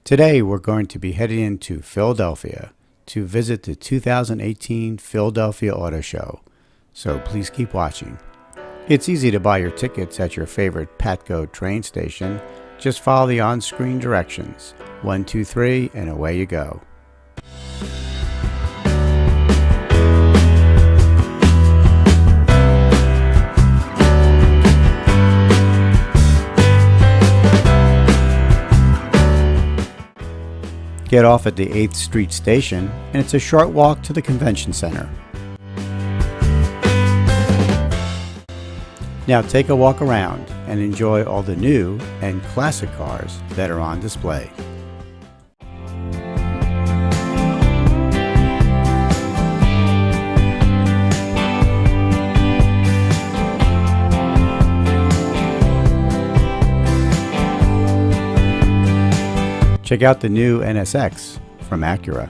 Today we're going to be heading into Philadelphia to visit the 2018 Philadelphia Auto Show, so please keep watching. It's easy to buy your tickets at your favorite Patco train station. Just follow the on-screen directions. 1, 2, 3, and away you go. Get off at the 8th Street station, and it's a short walk to the convention center. Now take a walk around and enjoy all the new and classic cars that are on display. Check out the new NSX from Acura.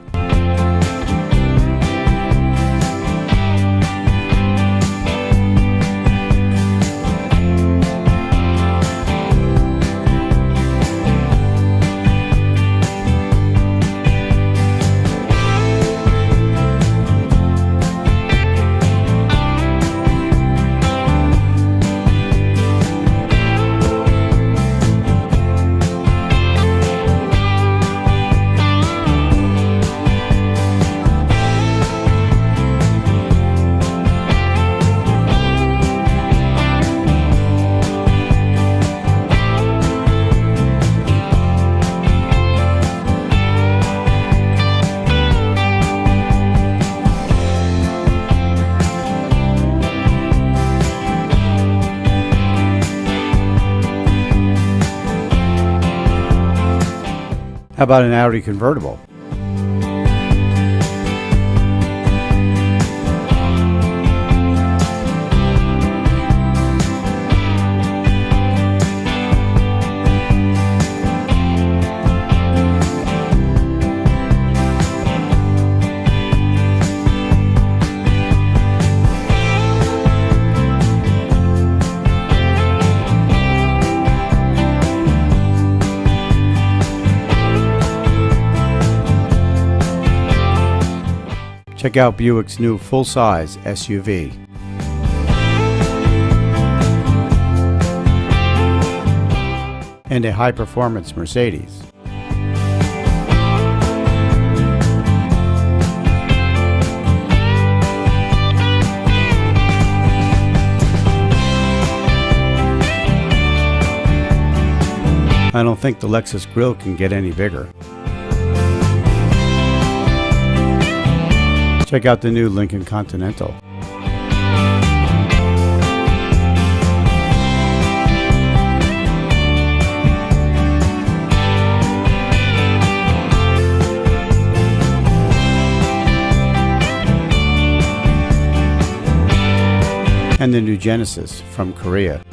How about an Audi convertible? Check out Buick's new full-size SUV. And a high-performance Mercedes. I don't think the Lexus grille can get any bigger. Check out the new Lincoln Continental. And the new Genesis from Korea.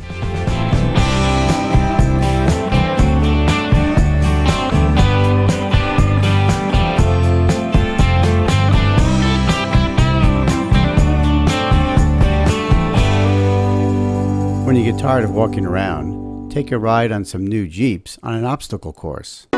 When you get tired of walking around, take a ride on some new Jeeps on an obstacle course.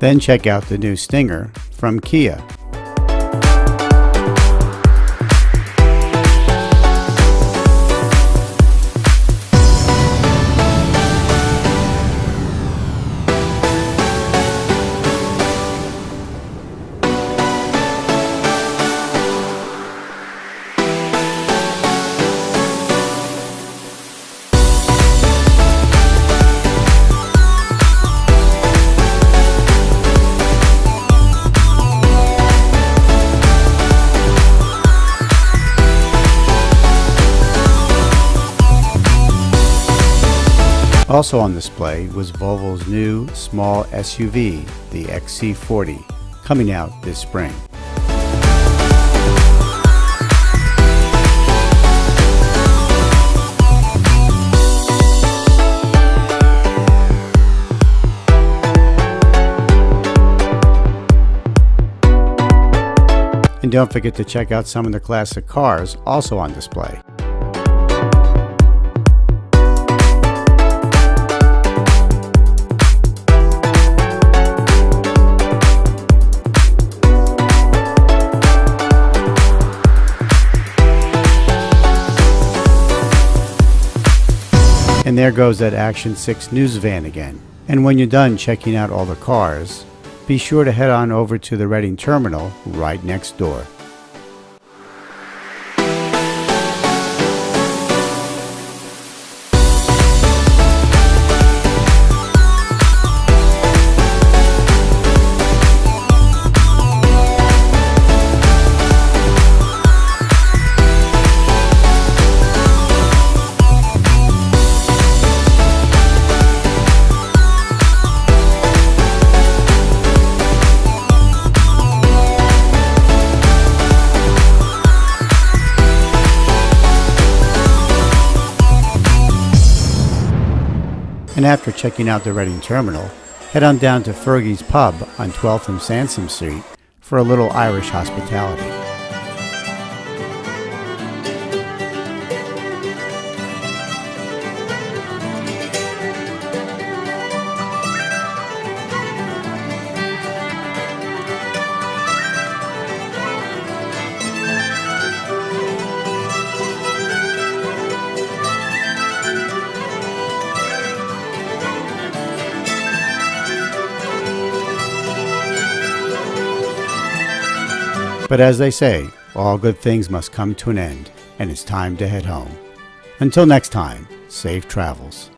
Then check out the new Stinger from Kia. Also on display was Volvo's new small SUV, the XC40, coming out this spring. And don't forget to check out some of the classic cars also on display. And there goes that Action 6 news van again. And when you're done checking out all the cars, be sure to head on over to the Reading Terminal right next door. And after checking out the Reading Terminal, head on down to Fergie's Pub on 12th and Sansom Street for a little Irish hospitality. But as they say, all good things must come to an end, and it's time to head home. Until next time, safe travels.